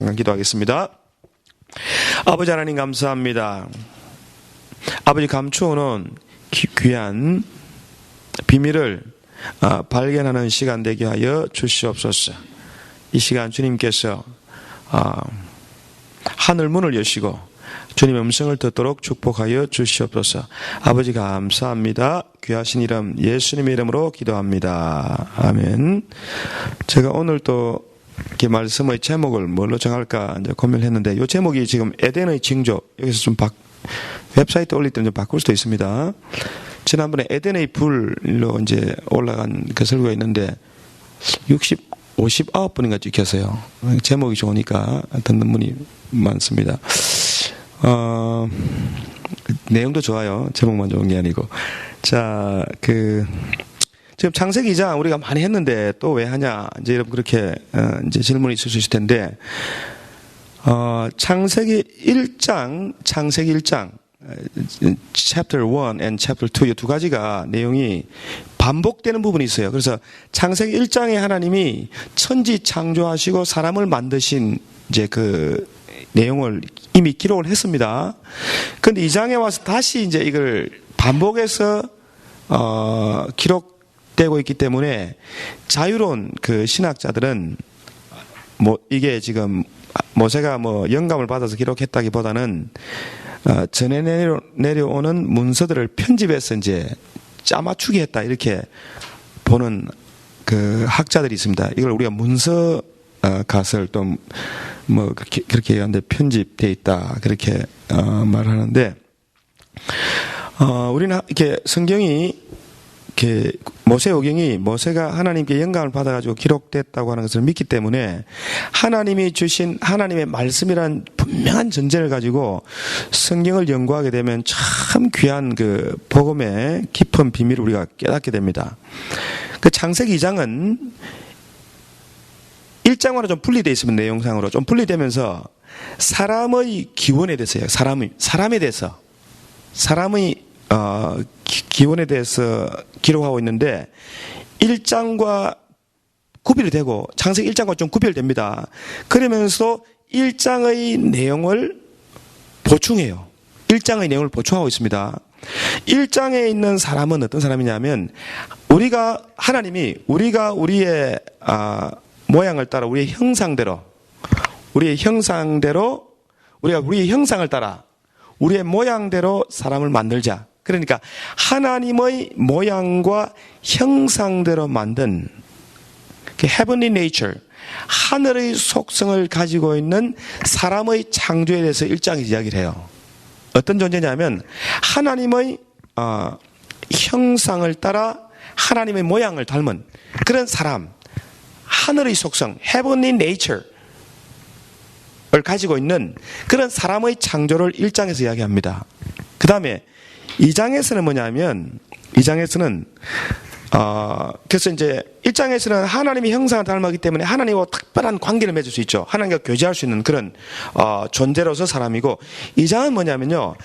기도하겠습니다. 아버지 하나님 감사합니다. 아버지 감추어놓은 귀한 비밀을 발견하는 시간 되게 하여 주시옵소서. 이 시간 주님께서 하늘 문을 여시고 주님의 음성을 듣도록 축복하여 주시옵소서. 아버지 감사합니다. 귀하신 이름 예수님의 이름으로 기도합니다. 아멘. 제가 오늘 또 이렇게 말씀의 제목을 뭘로 정할까 이제 고민을 했는데, 이 제목이 지금 에덴의 징조, 여기서 좀 웹사이트 올릴 때 좀 바꿀 수도 있습니다. 지난번에 에덴의 불로 이제 올라간 그 설교가 있는데 59분인가 찍혔어요. 제목이 좋으니까 듣는 분이 많습니다. 내용도 좋아요. 제목만 좋은 게 아니고. 자, 지금 창세기 2장 우리가 많이 했는데 또 왜 하냐, 이제 여러분 그렇게 이제 질문이 있을 수 있을 텐데, 창세기 1장 chapter 1 and chapter 2 이 두 가지가 내용이 반복되는 부분이 있어요. 그래서 창세기 1장에 하나님이 천지 창조하시고 사람을 만드신 이제 그 내용을 이미 기록을 했습니다. 그런데 2장에 와서 다시 이제 이걸 반복해서 기록되고 있기 때문에 자유로운 그 신학자들은 이게 지금 모세가 영감을 받아서 기록했다기보다는 전해 내려오는 문서들을 편집해서 이제 짜맞추기 했다, 이렇게 보는 그 학자들이 있습니다. 이걸 우리가 문서 가설 또 그렇게 얘기하는데 편집되어 있다, 그렇게 말하는데, 우리는 이렇게 성경이 이렇게 모세오경이 모세가 하나님께 영감을 받아가지고 기록됐다고 하는 것을 믿기 때문에 하나님이 주신 하나님의 말씀이란 분명한 전제를 가지고 성경을 연구하게 되면 참 귀한 그 복음의 깊은 비밀을 우리가 깨닫게 됩니다. 그 창세기 2장은 1장과는 좀 분리되어 있으면 내용상으로 좀 분리되면서 사람의 기원에 대해서요. 사람에 대해서, 사람의 기원에 대해서 기록하고 있는데 1장과 구별이 되고 창세기 1장과 좀 구별됩니다. 그러면서 1장의 내용을 보충해요. 1장의 내용을 보충하고 있습니다. 1장에 있는 사람은 어떤 사람이냐면, 하나님이 우리가 우리의 모양을 따라 우리의 형상대로 우리가 우리의 형상을 따라 우리의 모양대로 사람을 만들자. 그러니까 하나님의 모양과 형상대로 만든 heavenly nature, 하늘의 속성을 가지고 있는 사람의 창조에 대해서 1장이 이야기를 해요. 어떤 존재냐면 하나님의 형상을 따라 하나님의 모양을 닮은 그런 사람, 하늘의 속성, heavenly nature를 가지고 있는 그런 사람의 창조를 1장에서 이야기합니다. 그 다음에 2장에서는 뭐냐면, 2장에서는 그래서 이제 1장에서는 하나님의 형상을 닮았기 때문에 하나님과 특별한 관계를 맺을 수 있죠. 하나님과 교제할 수 있는 그런 존재로서 사람이고, 2장은 뭐냐면요,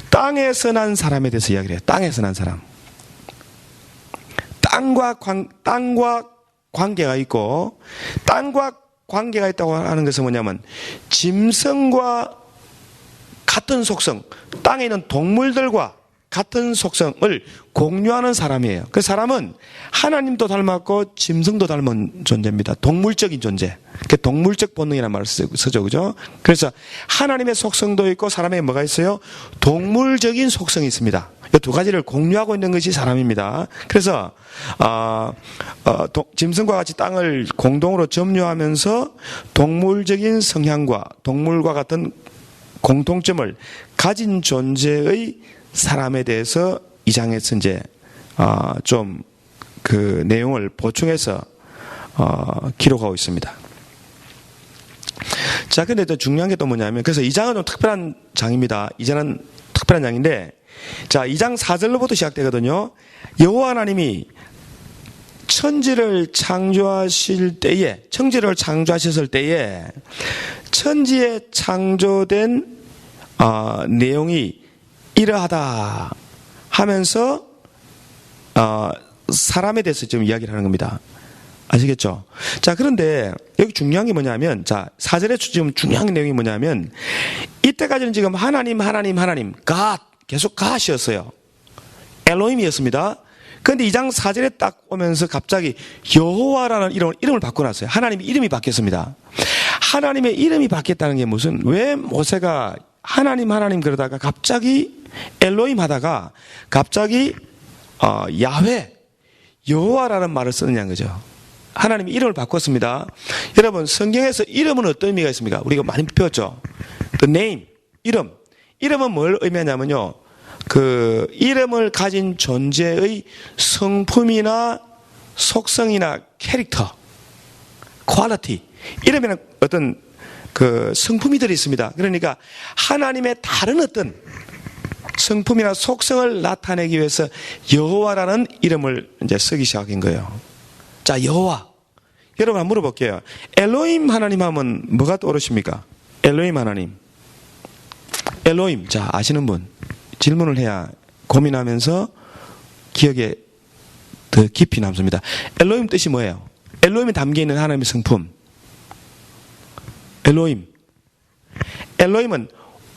땅에서 난 사람에 대해서 이야기를 해요. 땅에서 난 사람. 땅과 관계가 있고, 땅과 관계가 있다고 하는 것은 뭐냐면 짐승과 같은 속성, 땅에 있는 동물들과 같은 속성을 공유하는 사람이에요. 그 사람은 하나님도 닮았고 짐승도 닮은 존재입니다. 동물적인 존재. 동물적 본능이라는 말을 쓰죠, 그죠? 그래서 하나님의 속성도 있고 사람에게 뭐가 있어요? 동물적인 속성이 있습니다. 이 두 가지를 공유하고 있는 것이 사람입니다. 그래서 짐승과 같이 땅을 공동으로 점유하면서 동물적인 성향과 동물과 같은 공통점을 가진 존재의 사람에 대해서 2장에서 이제 좀 그 내용을 보충해서 기록하고 있습니다. 자, 근데 또 중요한 게 또 뭐냐면, 그래서 2장은 좀 특별한 장입니다. 2장은 특별한 장인데, 자, 2장 4절로부터 시작되거든요. 여호와 하나님이 천지를 창조하셨을 때에 천지에 창조된 내용이 이러하다 하면서 사람에 대해서 좀 이야기를 하는 겁니다. 아시겠죠? 자, 그런데 여기 중요한 게 뭐냐면, 자, 4절에 지금 중요한 내용이 뭐냐면, 이때까지는 지금 하나님, God, 계속 God이었어요. 엘로힘이었습니다. 그런데 2장 4절에 딱 오면서 갑자기 여호와라는 이름을 바꿔놨어요. 하나님의 이름이 바뀌었습니다. 하나님의 이름이 바뀌었다는 게 왜 모세가 하나님 그러다가 갑자기 엘로힘 하다가 갑자기 야훼, 여호와라는 말을 쓰느냐는 거죠. 하나님이 이름을 바꿨습니다. 여러분, 성경에서 이름은 어떤 의미가 있습니까? 우리가 많이 배웠죠. The name, 이름. 이름은 뭘 의미하냐면요. 그 이름을 가진 존재의 성품이나 속성이나 캐릭터, 퀄리티. 이름에는 어떤 그 성품이 들어 있습니다. 그러니까 하나님의 다른 어떤 성품이나 속성을 나타내기 위해서 여호와라는 이름을 이제 쓰기 시작한 거예요. 자, 여호와. 여러분 한번 물어볼게요. 엘로힘 하나님 하면 뭐가 떠오르십니까? 엘로힘 하나님. 엘로힘. 자, 아시는 분. 질문을 해야 고민하면서 기억에 더 깊이 남습니다. 엘로힘 뜻이 뭐예요? 엘로힘에 담겨있는 하나님의 성품. 엘로힘. 엘로힘은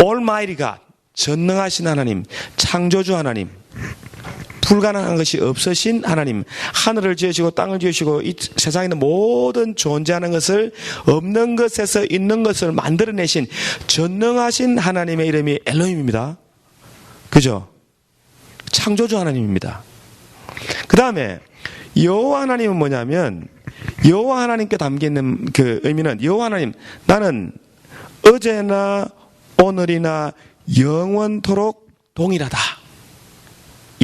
Almighty God, 전능하신 하나님, 창조주 하나님, 불가능한 것이 없으신 하나님, 하늘을 지으시고 땅을 지으시고 이 세상에 있는 모든 존재하는 것을 없는 것에서 있는 것을 만들어내신 전능하신 하나님의 이름이 엘로힘입니다. 그죠? 창조주 하나님입니다. 그 다음에 여호와 하나님은 뭐냐면, 여호와 하나님께 담겨있는 그 의미는, 여호와 하나님, 나는 어제나 오늘이나 영원토록 동일하다.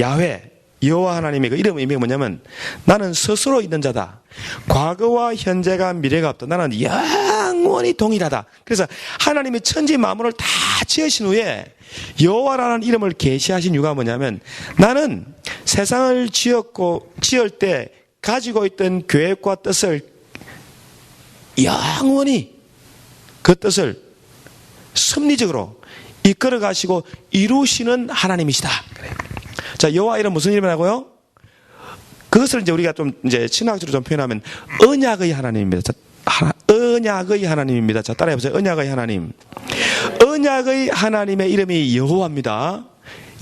야훼, 여호와 하나님의 그 이름 의미가 뭐냐면, 나는 스스로 있는 자다. 과거와 현재가 미래가 없다. 나는 영원히 동일하다. 그래서 하나님이 천지 만물을 다 지으신 후에 여호와라는 이름을 계시하신 이유가 뭐냐면, 나는 세상을 지을 때 가지고 있던 계획과 뜻을 영원히 그 뜻을 섭리적으로 이끌어 가시고 이루시는 하나님이시다. 그래요. 자, 여호와 이름 무슨 이름이라고요? 그것을 이제 우리가 좀 이제 신학적으로 좀 표현하면 언약의 하나님입니다. 자, 언약의 하나님입니다. 자, 따라해보세요. 언약의 하나님. 언약의 하나님의 이름이 여호와입니다.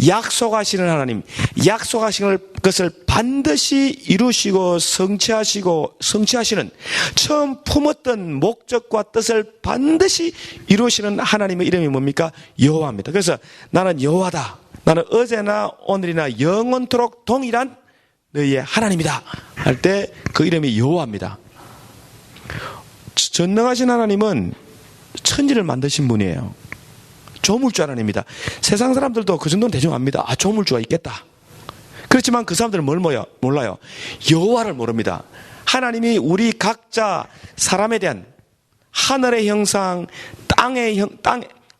약속하시는 하나님, 약속하시는 것을 반드시 이루시고 성취하시는, 처음 품었던 목적과 뜻을 반드시 이루시는 하나님의 이름이 뭡니까? 여호와입니다. 그래서 나는 여호와다. 나는 어제나 오늘이나 영원토록 동일한 너희의 하나님이다 할 때 그 이름이 여호와입니다. 전능하신 하나님은 천지를 만드신 분이에요. 조물주 하나님입니다. 세상 사람들도 그 정도는 대충 압니다. 아, 조물주가 있겠다. 그렇지만 그 사람들은 뭘 몰라요? 여호와를 모릅니다. 하나님이 우리 각자 사람에 대한 하늘의 형상,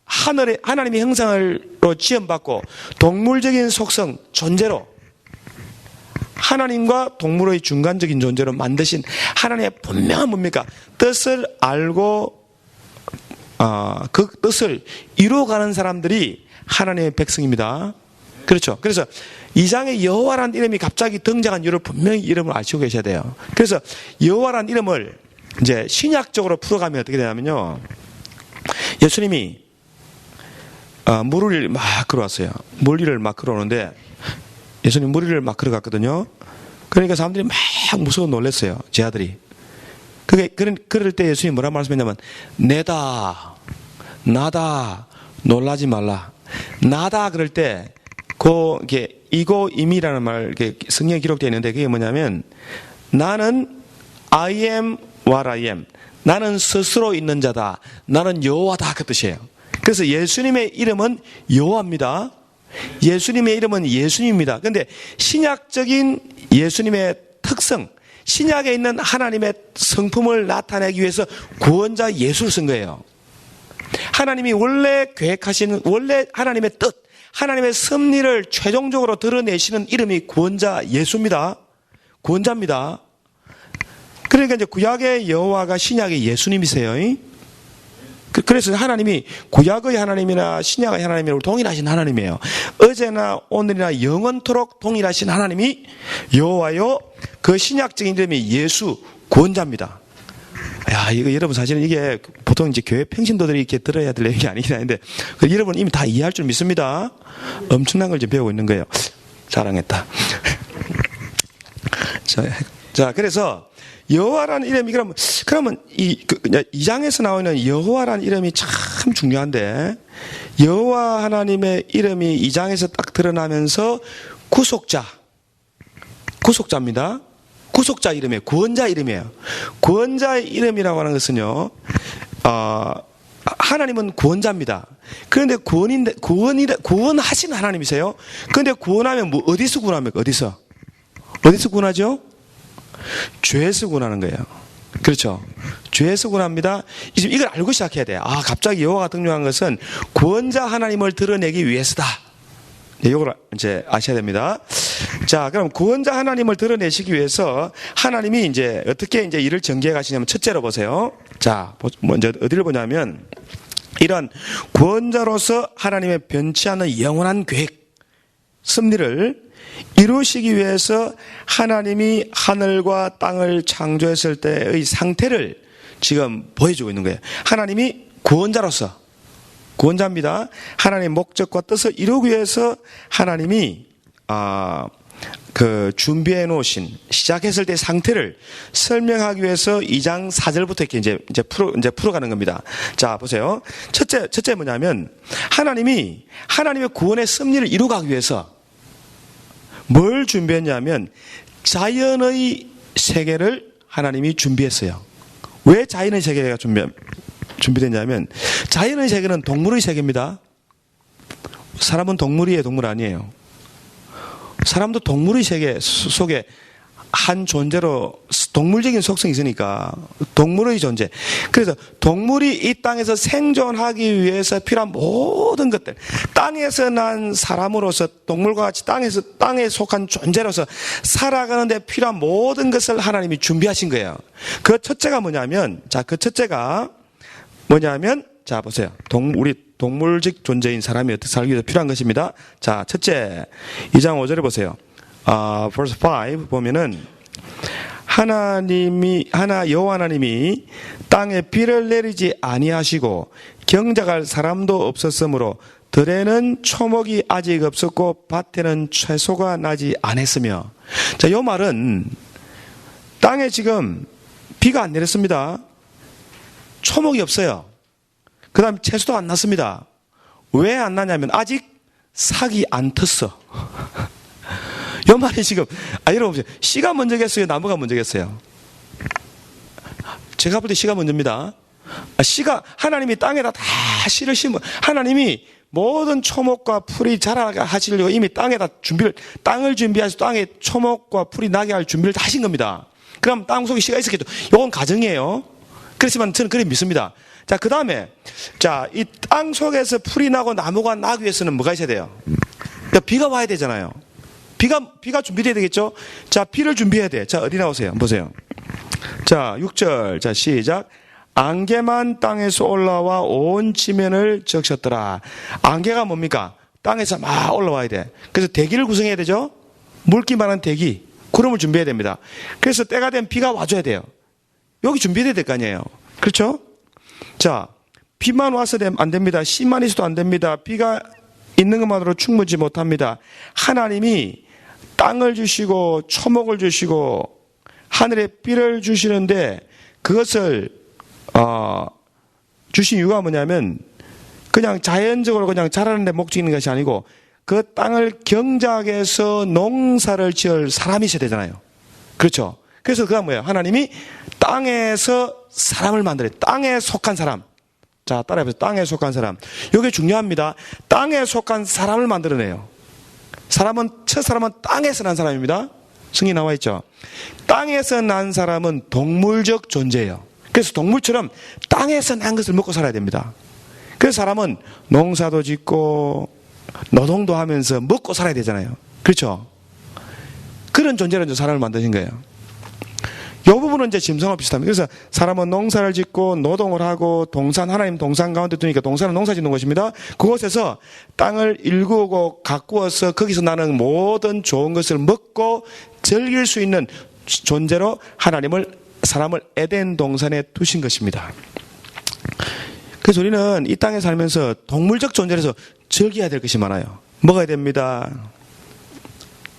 하나님의 형상으로 지음받고 동물적인 속성, 존재로 하나님과 동물의 중간적인 존재로 만드신 하나님의 분명한 뭡니까? 뜻을 알고 그 뜻을 이루어가는 사람들이 하나님의 백성입니다. 그렇죠. 그래서 2장에 여호와라는 이름이 갑자기 등장한 이유를 분명히 이름을 아시고 계셔야 돼요. 그래서 여호와라는 이름을 이제 신약적으로 풀어가면 어떻게 되냐면요. 예수님이 무리를 막 걸어왔어요. 무리를 막 걸어오는데 예수님 무리를 막 걸어갔거든요. 그러니까 사람들이 막 무서워 놀랐어요. 제 아들이. 그럴 때 예수님이 뭐라 말씀했냐면, 내다, 나다, 놀라지 말라. 나다 그럴 때, 이게 이고 임이라는 말, 성경에 기록되어 있는데 그게 뭐냐면, 나는 I am what I am. 나는 스스로 있는 자다. 나는 여호와다. 그 뜻이에요. 그래서 예수님의 이름은 여호와입니다. 예수님의 이름은 예수님입니다. 그런데 신약적인 예수님의 특성, 신약에 있는 하나님의 성품을 나타내기 위해서 구원자 예수를 쓴 거예요. 하나님이 원래 계획하시는, 원래 하나님의 뜻, 하나님의 섭리를 최종적으로 드러내시는 이름이 구원자 예수입니다. 구원자입니다. 그러니까 이제 구약의 여호와가 신약의 예수님이세요. 그래서 하나님이 구약의 하나님이나 신약의 하나님으로 동일하신 하나님이에요. 어제나 오늘이나 영원토록 동일하신 하나님이 여호와요. 그 신약적인 이름이 예수, 구원자입니다. 야, 이거 여러분 사실은 이게 보통 이제 교회 평신도들이 이렇게 들어야 될 얘기 아니긴 한데, 여러분 이미 다 이해할 줄 믿습니다. 엄청난 걸 지금 배우고 있는 거예요. 자랑했다. 자, 그래서 여호와라는 이름이 그러면 이 2장에서 나오는 여호와라는 이름이 참 중요한데, 여호와 하나님의 이름이 2장에서 딱 드러나면서 구속자입니다. 구속자 이름이에요. 구원자 이름이에요. 구원자의 이름이라고 하는 것은요, 하나님은 구원자입니다. 그런데 구원하시는 하나님이세요. 그런데 구원하면 뭐 어디서 구원합니까? 어디서 구원하죠? 죄에서 구원하는 거예요. 그렇죠? 죄에서 구원합니다. 이걸 알고 시작해야 돼요. 갑자기 여호와가 등장한 것은 구원자 하나님을 드러내기 위해서다. 이걸 이제 아셔야 됩니다. 자, 그럼 구원자 하나님을 드러내시기 위해서 하나님이 이제 어떻게 이제 일을 전개해 가시냐면, 첫째로 보세요. 자, 먼저 어디를 보냐면, 이런 구원자로서 하나님의 변치 않는 영원한 계획, 섭리를 이루시기 위해서 하나님이 하늘과 땅을 창조했을 때의 상태를 지금 보여주고 있는 거예요. 하나님이 구원자입니다. 하나님의 목적과 뜻을 이루기 위해서 하나님이 준비해 놓으신 시작했을 때 상태를 설명하기 위해서 2장 4절부터 이렇게 이제 풀어가는 겁니다. 자, 보세요. 첫째 뭐냐면, 하나님의 구원의 섭리를 이루기 위해서 뭘 준비했냐면, 자연의 세계를 하나님이 준비했어요. 왜 자연의 세계가 준비됐냐면, 자연의 세계는 동물의 세계입니다. 사람은 동물이에요, 동물 아니에요? 사람도 동물의 세계 속에 한 존재로 동물적인 속성이 있으니까 동물의 존재. 그래서 동물이 이 땅에서 생존하기 위해서 필요한 모든 것들, 땅에서 난 사람으로서 사람과 같이 땅에 속한 존재로서 살아가는데 필요한 모든 것을 하나님이 준비하신 거예요. 그 첫째가 뭐냐면, 자, 보세요. 우리 동물적 존재인 사람이 어떻게 살기 위해서 필요한 것입니다. 자, 첫째, 2장 5절에 보세요. verse 5 보면은, 여호와 하나님이 땅에 비를 내리지 아니하시고 경작할 사람도 없었으므로 들에는 초목이 아직 없었고 밭에는 채소가 나지 않았으며. 자, 이 말은 땅에 지금 비가 안 내렸습니다. 초목이 없어요. 그 다음 채소도 안 났습니다. 왜 안 나냐면 아직 싹이 안 텄어. 이 말이 지금, 여러분 보세요. 씨가 먼저겠어요? 나무가 먼저겠어요? 제가 볼 때 씨가 먼저입니다. 하나님이 땅에다 다 씨를 심어, 하나님이 모든 초목과 풀이 자라게 하시려고 이미 땅을 준비해서 땅에 초목과 풀이 나게 할 준비를 다 하신 겁니다. 그럼 땅 속에 씨가 있었겠죠. 이건 가정이에요. 그렇지만 저는 그렇게 믿습니다. 자, 그 다음에, 이 땅 속에서 풀이 나고 나무가 나기 위해서는 뭐가 있어야 돼요? 비가 와야 되잖아요. 비가 준비돼야 되겠죠? 자, 비를 준비해야 돼. 자, 어디 나오세요? 보세요. 자, 6절. 자, 시작. 안개만 땅에서 올라와 온 지면을 적셨더라. 안개가 뭡니까? 땅에서 막 올라와야 돼. 그래서 대기를 구성해야 되죠? 물기만한 대기, 구름을 준비해야 됩니다. 그래서 때가 되면 비가 와줘야 돼요. 여기 준비돼야 될 거 아니에요. 그렇죠? 자, 비만 와서 안 됩니다. 씨만 있어도 안 됩니다. 비가 있는 것만으로 충분치 못합니다. 하나님이 땅을 주시고 초목을 주시고 하늘에 비를 주시는데, 그것을 주신 이유가 뭐냐면 그냥 자연적으로 그냥 자라는 데 목적이 있는 것이 아니고, 그 땅을 경작해서 농사를 지을 사람이 있어야 되잖아요. 그렇죠? 그래서 그가 뭐예요? 하나님이 땅에서 사람을 만들어요. 땅에 속한 사람. 자, 따라해보세요. 땅에 속한 사람. 이게 중요합니다. 땅에 속한 사람을 만들어내요. 첫 사람은 땅에서 난 사람입니다. 성경에 나와 있죠. 땅에서 난 사람은 동물적 존재예요. 그래서 동물처럼 땅에서 난 것을 먹고 살아야 됩니다. 그래서 사람은 농사도 짓고 노동도 하면서 먹고 살아야 되잖아요. 그렇죠? 그런 존재로 이제 사람을 만드신 거예요. 이 부분은 이제 짐승과 비슷합니다. 그래서 사람은 농사를 짓고 노동을 하고 하나님 동산 가운데 두니까 동산은 농사 짓는 곳입니다. 그곳에서 땅을 일구고 가꾸어서 거기서 나는 모든 좋은 것을 먹고 즐길 수 있는 존재로 하나님을 사람을 에덴 동산에 두신 것입니다. 그래서 우리는 이 땅에 살면서 동물적 존재에서 즐겨야 될 것이 많아요. 먹어야 됩니다.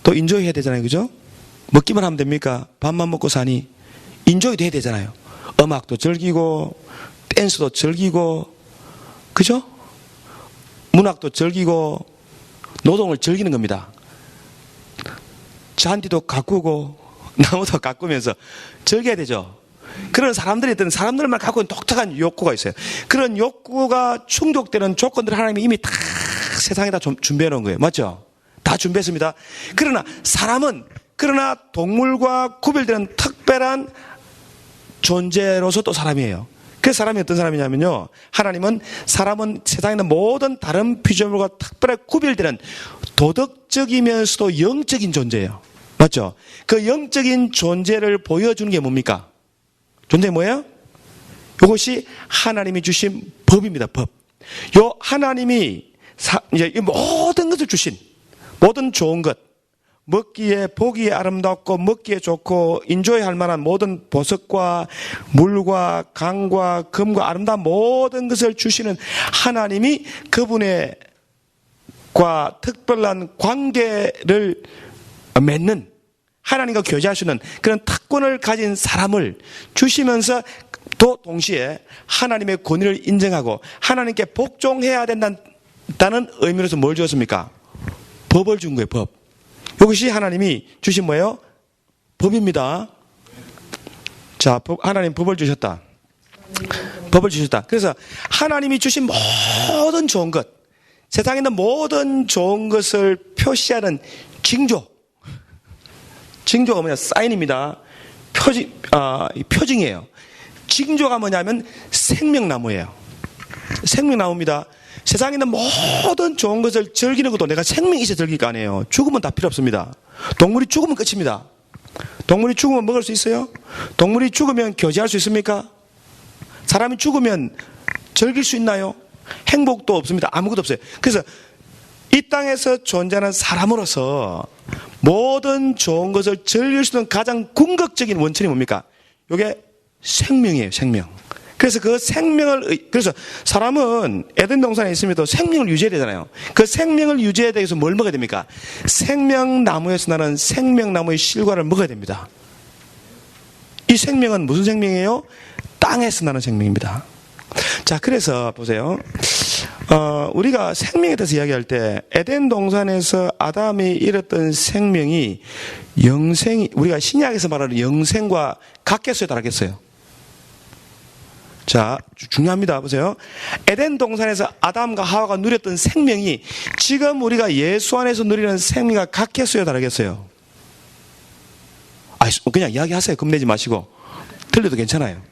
또 인조이 해야 되잖아요. 그죠? 먹기만 하면 됩니까? 밥만 먹고 사니? 인조이도 해야 되잖아요. 음악도 즐기고 댄스도 즐기고 그죠? 문학도 즐기고 노동을 즐기는 겁니다. 잔디도 가꾸고 나무도 가꾸면서 즐겨야 되죠. 그런 사람들이 있던 사람들만 갖고 있는 독특한 욕구가 있어요. 그런 욕구가 충족되는 조건들을 하나님이 이미 다 세상에다 준비해 놓은 거예요. 맞죠? 다 준비했습니다. 그러나 사람은 그러나 동물과 구별되는 특별한 존재로서 또 사람이에요. 그 사람이 어떤 사람이냐면요. 하나님은 사람은 세상에 있는 모든 다른 피조물과 특별하게 구별되는 도덕적이면서도 영적인 존재예요. 맞죠? 그 영적인 존재를 보여주는 게 뭡니까? 존재 뭐예요? 이것이 하나님이 주신 법입니다. 법. 요 하나님이 이제 이 모든 것을 주신 모든 좋은 것, 먹기에 보기에 아름답고 먹기에 좋고 인조할 만한 모든 보석과 물과 강과 금과 아름다운 모든 것을 주시는 하나님이 그분의 과 특별한 관계를 맺는 하나님과 교제할 수 있는 그런 특권을 가진 사람을 주시면서 또 동시에 하나님의 권위를 인정하고 하나님께 복종해야 된다는 의미로서 뭘 주었습니까? 법을 준 거예요. 법. 이것이 하나님이 주신 뭐예요? 법입니다. 자, 하나님 법을 주셨다. 법을 주셨다. 그래서 하나님이 주신 모든 좋은 것, 세상에 있는 모든 좋은 것을 표시하는 징조. 징조가 뭐냐? 사인입니다. 표징이에요. 징조가 뭐냐면 생명나무예요. 생명나무입니다. 세상에 있는 모든 좋은 것을 즐기는 것도 내가 생명이 있어야 즐길 거 아니에요. 죽으면 다 필요 없습니다. 동물이 죽으면 끝입니다. 동물이 죽으면 먹을 수 있어요? 동물이 죽으면 교제할 수 있습니까? 사람이 죽으면 즐길 수 있나요? 행복도 없습니다. 아무것도 없어요. 그래서 이 땅에서 존재하는 사람으로서 모든 좋은 것을 즐길 수 있는 가장 궁극적인 원천이 뭡니까? 이게 생명이에요. 생명. 그래서 그 생명을, 그래서 사람은 에덴 동산에 있으면 생명을 유지해야 되잖아야 그 생명을 유지해야 되기 위해서 뭘 먹어야 됩니까? 생명나무에서 나는 생명나무의 실과를 먹어야 됩니다. 이 생명은 무슨 생명이에요? 땅에서 나는 생명입니다. 자, 그래서 보세요. 우리가 생명에 대해서 이야기할 때 에덴 동산에서 아담이 잃었던 생명이 우리가 신약에서 말하는 영생과 같겠어요, 다르겠어요? 자, 중요합니다. 보세요. 에덴 동산에서 아담과 하와가 누렸던 생명이 지금 우리가 예수 안에서 누리는 생명과 같겠어요, 다르겠어요? 그냥 이야기하세요. 겁내지 마시고. 틀려도 괜찮아요.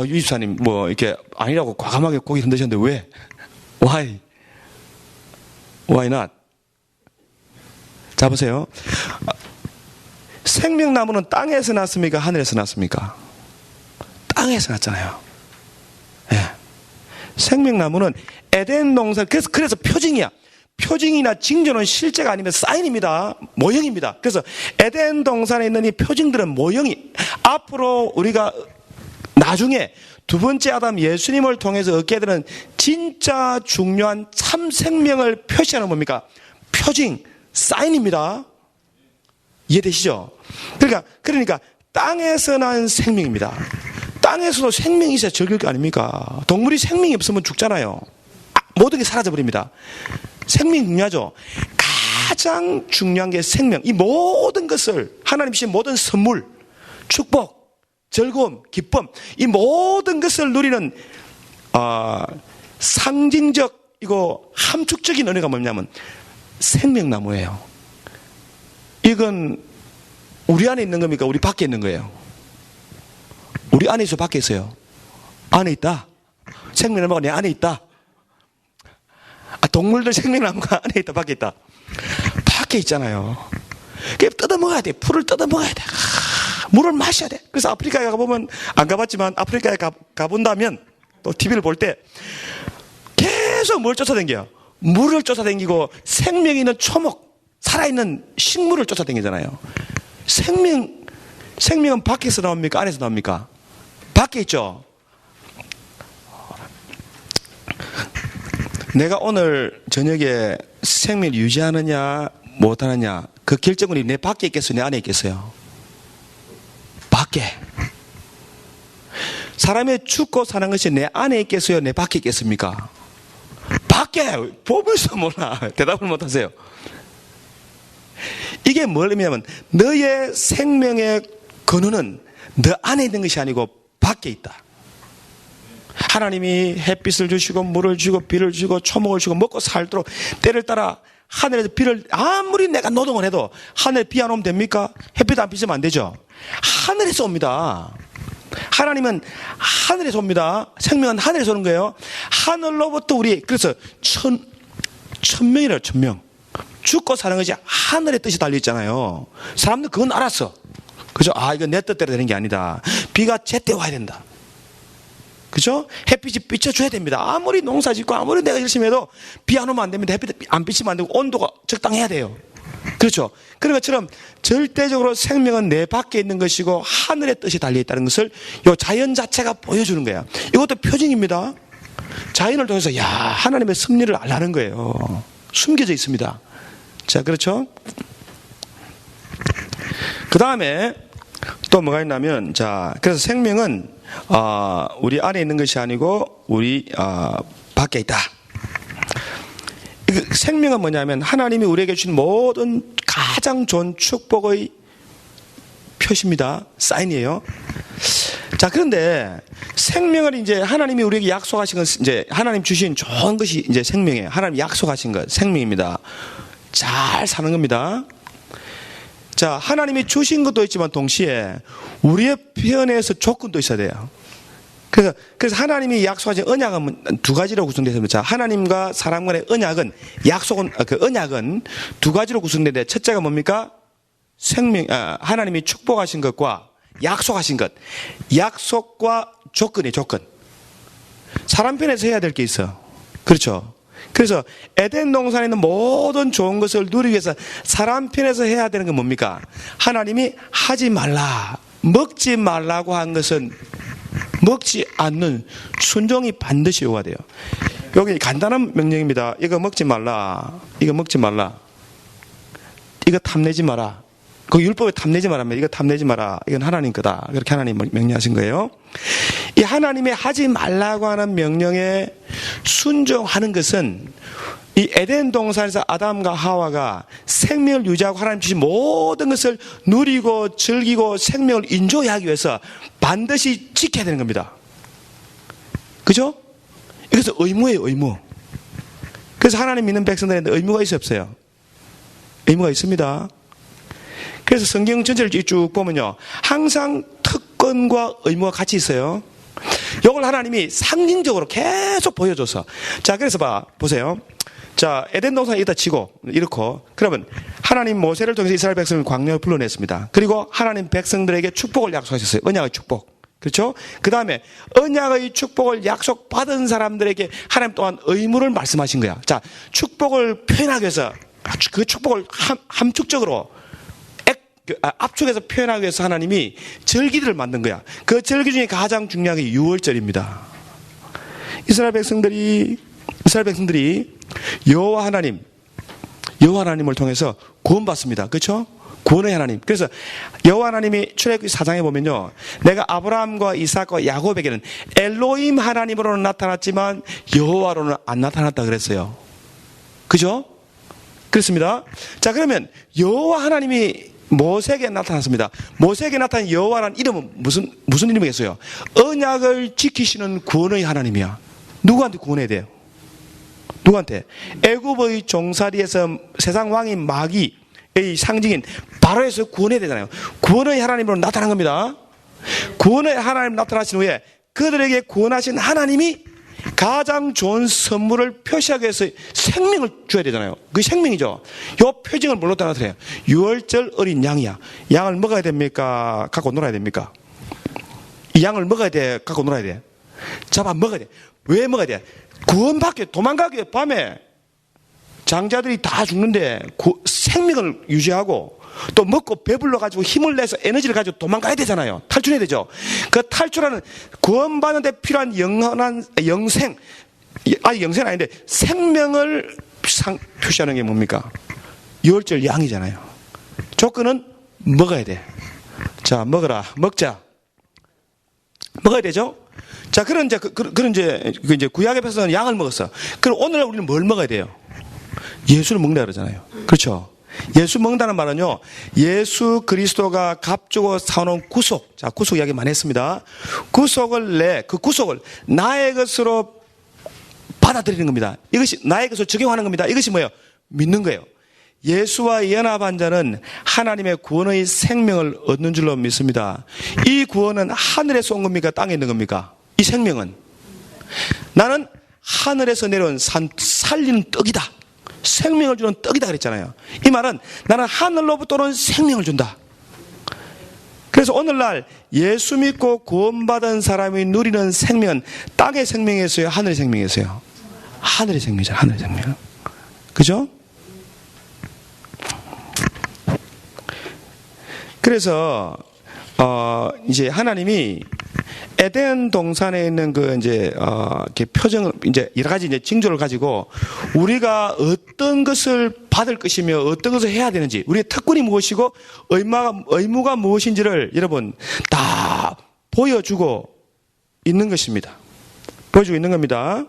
유집사님, 이렇게 아니라고 과감하게 고개 흔드셨는데 왜? Why? Why not? 자, 보세요. 생명나무는 땅에서 났습니까? 하늘에서 났습니까? 땅에서 났잖아요. 예. 생명나무는 에덴 동산, 그래서 표징이야. 표징이나 징조는 실제가 아니면 사인입니다. 모형입니다. 그래서 에덴 동산에 있는 이 표징들은 모형이, 앞으로 우리가 나중에 두 번째 아담 예수님을 통해서 얻게 되는 진짜 중요한 참 생명을 표시하는 뭡니까? 표징, 사인입니다. 이해되시죠? 그러니까 땅에서 난 생명입니다. 땅에서도 생명이 있어야 즐길 거 아닙니까? 동물이 생명이 없으면 죽잖아요. 모든 게 사라져버립니다. 생명이 중요하죠. 가장 중요한 게 생명. 이 모든 것을 하나님 주신 모든 선물, 축복, 즐거움, 기쁨, 이 모든 것을 누리는 상징적이고 함축적인 은혜가 뭐냐면 생명나무예요. 이건 우리 안에 있는 겁니까? 우리 밖에 있는 거예요? 우리 안에 있어, 밖에 있어요? 안에 있다. 생명나무가 내 안에 있다. 동물들 생명나무가 안에 있다, 밖에 있다. 밖에 있잖아요. 뜯어 먹어야 돼. 풀을 뜯어 먹어야 돼. 물을 마셔야 돼. 그래서 아프리카에 가보면, 안 가봤지만 아프리카에 가본다면 또 TV를 볼 때 계속 뭘 쫓아다녀요? 물을 쫓아다니고 생명이 있는 초목, 살아있는 식물을 쫓아다니잖아요. 생명은 밖에서 나옵니까? 안에서 나옵니까? 밖에 있죠. 내가 오늘 저녁에 생명을 유지하느냐 못하느냐 그 결정은 내 밖에 있겠어요? 내 안에 있겠어요? 밖에. 사람의 죽고 사는 것이 내 안에 있겠어요? 내 밖에 있겠습니까? 밖에. 보면서 몰라. 대답을 못하세요. 이게 뭘 의미냐면 너의 생명의 근원은 너 안에 있는 것이 아니고 밖에 있다. 하나님이 햇빛을 주시고 물을 주고 비를 주고 초목을 주고 먹고 살도록 때를 따라 하늘에서 비를 아무리 내가 노동을 해도 하늘에 비 안 오면 됩니까? 햇빛 안 비치면 안 되죠. 하늘에서 옵니다. 하나님은 하늘에서 옵니다. 생명은 하늘에서 오는 거예요. 하늘로부터 우리 그래서 천명이래요. 천명. 죽고 사는 것이 하늘의 뜻이 달려있잖아요. 사람들 그건 알았어. 그죠? 아, 이거 내 뜻대로 되는 게 아니다. 비가 제때 와야 된다. 그죠? 햇빛이 비춰줘야 됩니다. 아무리 농사 짓고 아무리 내가 열심히 해도 비 안 오면 안 됩니다. 햇빛 안 비치면 안 되고 온도가 적당해야 돼요. 그렇죠? 그런 것처럼 절대적으로 생명은 내 밖에 있는 것이고 하늘의 뜻이 달려있다는 것을 이 자연 자체가 보여주는 거예요. 이것도 표징입니다. 자연을 통해서 야 하나님의 섭리를 알라는 거예요. 숨겨져 있습니다. 자, 그렇죠? 그 다음에 또 뭐가 있냐면, 자, 그래서 생명은, 우리 안에 있는 것이 아니고, 우리, 밖에 있다. 생명은 뭐냐면, 하나님이 우리에게 주신 모든 가장 좋은 축복의 표시입니다. 사인이에요. 자, 그런데 생명을 이제 하나님이 우리에게 약속하신 것, 이제 하나님 주신 좋은 것이 이제 생명이에요. 하나님 약속하신 것, 생명입니다. 잘 사는 겁니다. 자, 하나님이 주신 것도 있지만 동시에 우리의 편에서 조건도 있어야 돼요. 그래서 하나님이 약속하신 언약은 두 가지로 구성되어 있습니다. 자, 하나님과 사람 간의 언약은 그 언약은 두 가지로 구성되는데 첫째가 뭡니까? 하나님이 축복하신 것과 약속하신 것. 약속과 조건이에요, 조건. 사람 편에서 해야 될 게 있어. 그렇죠? 그래서 에덴 동산에 있는 모든 좋은 것을 누리기 위해서 사람 편에서 해야 되는 건 뭡니까? 하나님이 하지 말라, 먹지 말라고 한 것은 먹지 않는 순종이 반드시 요구가 돼요. 여기 간단한 명령입니다. 이거 먹지 말라, 이거 먹지 말라, 이거 탐내지 마라. 그 율법에 탐내지 말라면 이거 탐내지 마라. 이건 하나님 거다. 그렇게 하나님 명령하신 거예요. 이 하나님의 하지 말라고 하는 명령에 순종하는 것은 이 에덴 동산에서 아담과 하와가 생명을 유지하고 하나님 주신 모든 것을 누리고 즐기고 생명을 인조하기 위해서 반드시 지켜야 되는 겁니다. 그죠? 이것은 의무예요, 의무. 그래서 하나님 믿는 백성들한테 의무가 있어요, 없어요? 의무가 있습니다. 그래서 성경 전체를 쭉 보면요, 항상 특권과 의무가 같이 있어요. 이걸 하나님이 상징적으로 계속 보여줘서. 자, 그래서 보세요. 자, 에덴 동산에 있다 치고 이렇고, 그러면 하나님 모세를 통해서 이스라엘 백성을 광야에 불러냈습니다. 그리고 하나님 백성들에게 축복을 약속하셨어요. 언약의 축복. 그렇죠? 그 다음에 언약의 축복을 약속받은 사람들에게 하나님 또한 의무를 말씀하신 거야. 자, 축복을 표현하기 위해서 그 축복을 함축적으로 압축해서 표현하기 위해서 하나님이 절기들을 만든 거야. 그 절기 중에 가장 중요한 게 유월절입니다. 이스라엘 백성들이 여호와 하나님을 통해서 구원받습니다. 그렇죠? 구원의 하나님. 그래서 여호와 하나님이 출애굽기 4장에 보면요, 내가 아브라함과 이삭과 야곱에게는 엘로힘 하나님으로는 나타났지만 여호와로는 안 나타났다 그랬어요. 그죠? 그렇습니다. 자, 그러면 여호와 하나님이 모세에게 나타났습니다. 모세에게 나타난 여호와라는 이름은 무슨 이름이겠어요? 언약을 지키시는 구원의 하나님이야. 누구한테 구원해야 돼요? 누구한테? 애굽의 종살이에서 세상 왕인 마귀의 상징인 바로에서 구원해야 되잖아요. 구원의 하나님으로 나타난 겁니다. 구원의 하나님 나타나신 후에 그들에게 구원하신 하나님이 가장 좋은 선물을 표시하기 위해서 생명을 줘야 되잖아요. 그게 생명이죠. 이 표징을 뭘로 따라드려요? 유월절 어린 양이야. 양을 먹어야 됩니까? 갖고 놀아야 됩니까? 이 양을 먹어야 돼? 갖고 놀아야 돼? 잡아 먹어야 돼. 왜 먹어야 돼? 구원받기, 도망가기, 밤에 장자들이 다 죽는데 생명을 유지하고 또 먹고 배불러가지고 힘을 내서 에너지를 가지고 도망가야 되잖아요. 탈출해야 되죠. 그 탈출하는 구원받는 데 필요한 영원한 영생, 아직 영생은 아닌데 생명을 표시하는 게 뭡니까? 유월절 양이잖아요. 조건은 먹어야 돼. 자, 먹어라. 먹자. 먹어야 되죠? 자, 그런 이제 구약 앞에서는 양을 먹었어. 그럼 오늘날 우리는 뭘 먹어야 돼요? 예수를 먹는다 그러잖아요. 그렇죠? 예수 먹는다는 말은요, 예수 그리스도가 값주고 사놓은 구속. 자, 구속 이야기 많이 했습니다. 그 구속을 나의 것으로 받아들이는 겁니다. 이것이 나의 것으로 적용하는 겁니다. 이것이 뭐예요? 믿는 거예요. 예수와 연합한 자는 하나님의 구원의 생명을 얻는 줄로 믿습니다. 이 구원은 하늘에서 온 겁니까? 땅에 있는 겁니까? 이 생명은 나는 하늘에서 내려온 살리는 떡이다. 생명을 주는 떡이다 그랬잖아요. 이 말은 나는 하늘로부터 오는 생명을 준다. 그래서 오늘날 예수 믿고 구원받은 사람이 누리는 생명은 땅의 생명이었어요? 하늘의 생명이었어요? 하늘의 생명이죠. 하늘의 생명. 그죠? 그래서 이제 하나님이 에덴 동산에 있는 이렇게 표정을, 이제 여러 가지 이제 징조를 가지고 우리가 어떤 것을 받을 것이며 어떤 것을 해야 되는지, 우리의 특권이 무엇이고 의무가 무엇인지를 여러분 다 보여주고 있는 것입니다. 보여주고 있는 겁니다.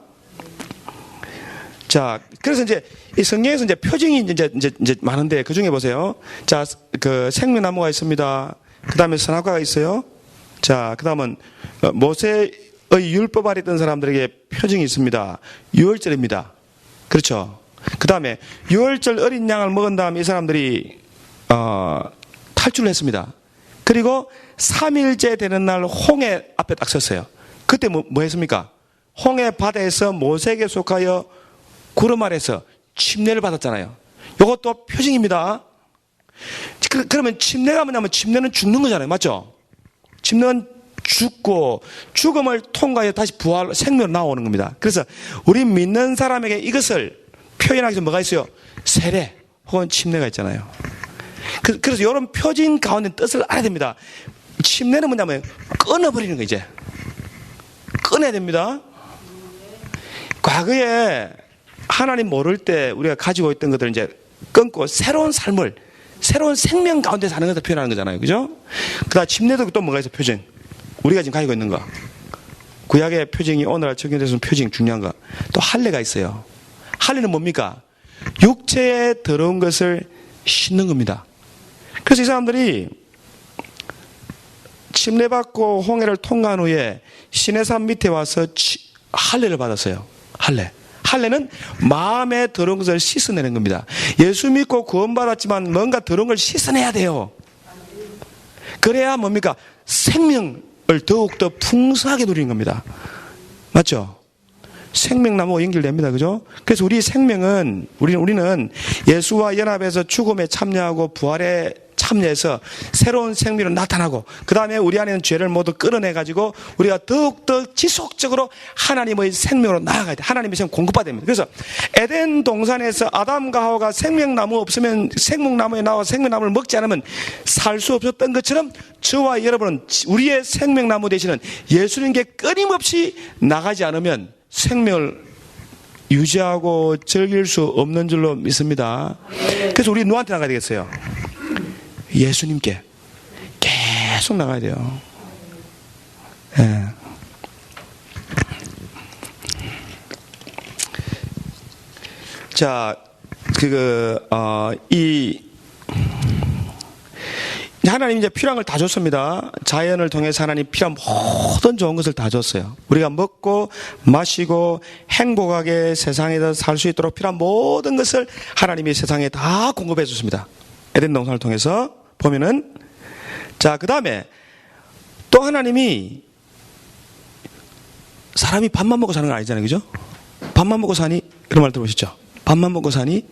자, 그래서 이제 이 성경에서 이제 표징이 이제 많은데 그 중에 보세요. 자, 그 생명나무가 있습니다. 그 다음에 선악과가 있어요. 자, 그 다음은 모세의 율법 아래 있던 사람들에게 표징이 있습니다. 유월절입니다. 그렇죠. 그 다음에 유월절 어린 양을 먹은 다음에 이 사람들이 탈출을 했습니다. 그리고 3일째 되는 날 홍해 앞에 딱 섰어요. 그때 뭐 했습니까? 홍해 바다에서 모세에게 속하여 구름 아래서 침례를 받았잖아요. 이것도 표징입니다. 그러면 침례가 뭐냐면 침례는 죽는 거잖아요. 맞죠? 침례는 죽고 죽음을 통과해 다시 부활, 생명으로 나오는 겁니다. 그래서 우리 믿는 사람에게 이것을 표현하기 위해서 뭐가 있어요? 세례 혹은 침례가 있잖아요. 그래서 이런 표징 가운데 뜻을 알아야 됩니다. 침례는 뭐냐면 끊어버리는 거, 이제 끊어야 됩니다. 과거에 하나님 모를 때 우리가 가지고 있던 것들을 이제 끊고 새로운 삶을, 새로운 생명 가운데 사는 것을 표현하는 거잖아요. 그죠? 그 다음 침례도 또 뭐가 있어? 표징. 우리가 지금 가지고 있는 거. 구약의 표징이 오늘날 적용돼서 표징 중요한 거. 또 할례가 있어요. 할례는 뭡니까? 육체에 더러운 것을 씻는 겁니다. 그래서 이 사람들이 침례받고 홍해를 통과한 후에 시내산 밑에 와서 할례를 받았어요. 할례는 마음에 더러운 것을 씻어내는 겁니다. 예수 믿고 구원받았지만 뭔가 더러운 걸 씻어내야 돼요. 그래야 뭡니까? 생명을 더욱더 풍성하게 누리는 겁니다. 맞죠? 생명나무와 연결됩니다. 그죠? 그래서 우리 생명은, 우리는 예수와 연합해서 죽음에 참여하고 부활에 참여해서 새로운 생명으로 나타나고, 그 다음에 우리 안에 있는 죄를 모두 끌어내가지고 우리가 더욱더 지속적으로 하나님의 생명으로 나아가야 돼. 하나님의 생명 공급받아야 됩니다. 그래서 에덴 동산에서 아담과 하와가 생명나무 없으면, 생명나무에 나와 생명나무를 먹지 않으면 살 수 없었던 것처럼 저와 여러분은 우리의 생명나무 되시는 예수님께 끊임없이 나가지 않으면 생명을 유지하고 즐길 수 없는 줄로 믿습니다. 그래서 우리 누구한테 나가야 되겠어요? 예수님께 계속 나가야 돼요. 예. 자, 하나님 이제 필요한 걸 다 줬습니다. 자연을 통해서 하나님 필요한 모든 좋은 것을 다 줬어요. 우리가 먹고 마시고 행복하게 세상에서 살 수 있도록 필요한 모든 것을 하나님이 세상에 다 공급해 줬습니다. 에덴 동산을 통해서 보면은, 자, 그 다음에 또 하나님이 사람이 밥만 먹고 사는 건 아니잖아요. 그죠? 밥만 먹고 사니? 그런 말 들어보셨죠? 밥만 먹고 사니?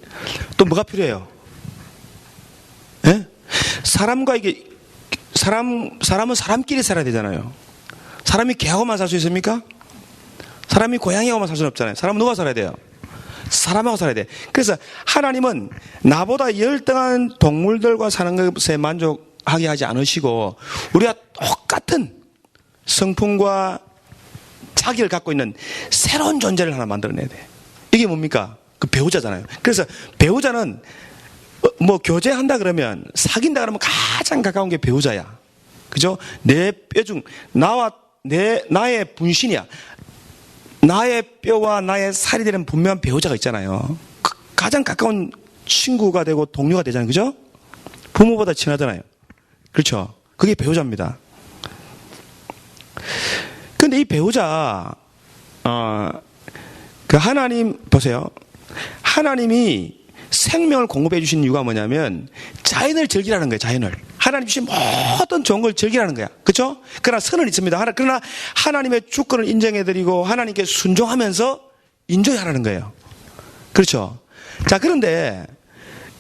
또 뭐가 필요해요? 예? 사람은 사람끼리 살아야 되잖아요. 사람이 개하고만 살 수 있습니까? 사람이 고양이하고만 살 수는 없잖아요. 사람은 누가 살아야 돼요? 사람하고 살아야 돼. 그래서 하나님은 나보다 열등한 동물들과 사는 것에 만족하게 하지 않으시고 우리가 똑같은 성품과 자기를 갖고 있는 새로운 존재를 하나 만들어내야 돼. 이게 뭡니까? 그 배우자잖아요. 그래서 배우자는 뭐 교제한다 그러면 사귄다 그러면 가장 가까운 게 배우자야. 그죠? 내 뼈 중 나의 분신이야. 나의 뼈와 나의 살이 되는 분명한 배우자가 있잖아요. 가장 가까운 친구가 되고 동료가 되잖아요. 그죠? 부모보다 친하잖아요. 그렇죠? 그게 배우자입니다. 근데 이 배우자, 그 하나님, 보세요. 하나님이 생명을 공급해 주신 이유가 뭐냐면 자연을 즐기라는 거예요. 자연을. 하나님 주신 모든 좋은 걸 즐기라는 거야. 그렇죠? 그러나 선은 있습니다. 그러나 하나님의 주권을 인정해드리고 하나님께 순종하면서 인조하라는 거예요. 그렇죠? 자, 그런데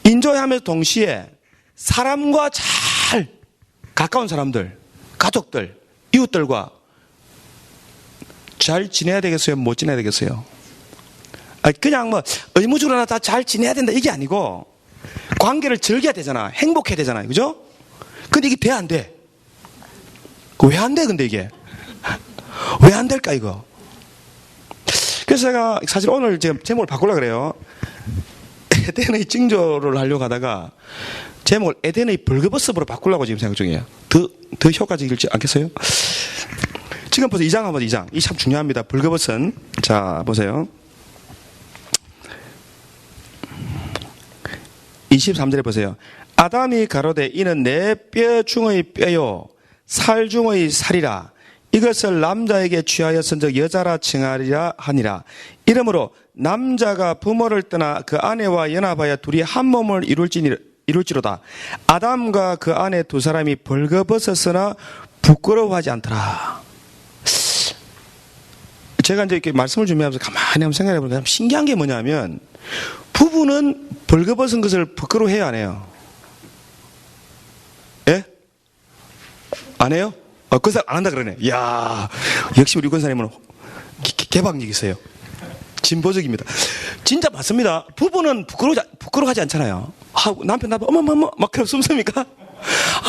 인조하면서 동시에 사람과 잘 가까운 사람들, 가족들, 이웃들과 잘 지내야 되겠어요? 못 지내야 되겠어요? 그냥 뭐 의무적으로 다 잘 지내야 된다 이게 아니고 관계를 즐겨야 되잖아. 행복해야 되잖아요. 그죠? 근데 이게 돼 안 돼? 왜 안 돼? 근데 이게 왜 안 될까 이거? 그래서 제가 사실 오늘 제목을 바꾸려고 그래요. 에덴의 징조를 하려고 하다가 제목을 에덴의 벌거벗음으로 바꾸려고 지금 생각 중이에요. 더 효과적이지 않겠어요? 지금 보세요. 2장 한번 2장. 이 참 중요합니다. 벌거벗은. 자, 보세요. 23절에 보세요. 아담이 가로되 이는 내 뼈 중의 뼈요 살 중의 살이라. 이것을 남자에게 취하였은즉 여자라 칭하리라 하니라. 이러므로 남자가 부모를 떠나 그 아내와 연합하여 둘이 한 몸을 이룰지로다. 아담과 그 아내 두 사람이 벌거벗었으나 부끄러워하지 않더라. 제가 이제 이렇게 말씀을 준비하면서 가만히 한번 생각해 보니까 참 신기한 게 뭐냐면 부부는 벌거벗은 것을 부끄러워해요, 안 해요? 예? 안 해요? 그 사람 안 한다 그러네. 이야, 역시 우리 권사님은 개방력 있어요. 진보적입니다. 진짜 맞습니다. 부부는 부끄러워하지 않잖아요. 남편 어머머머 막 그러면 숨습니까?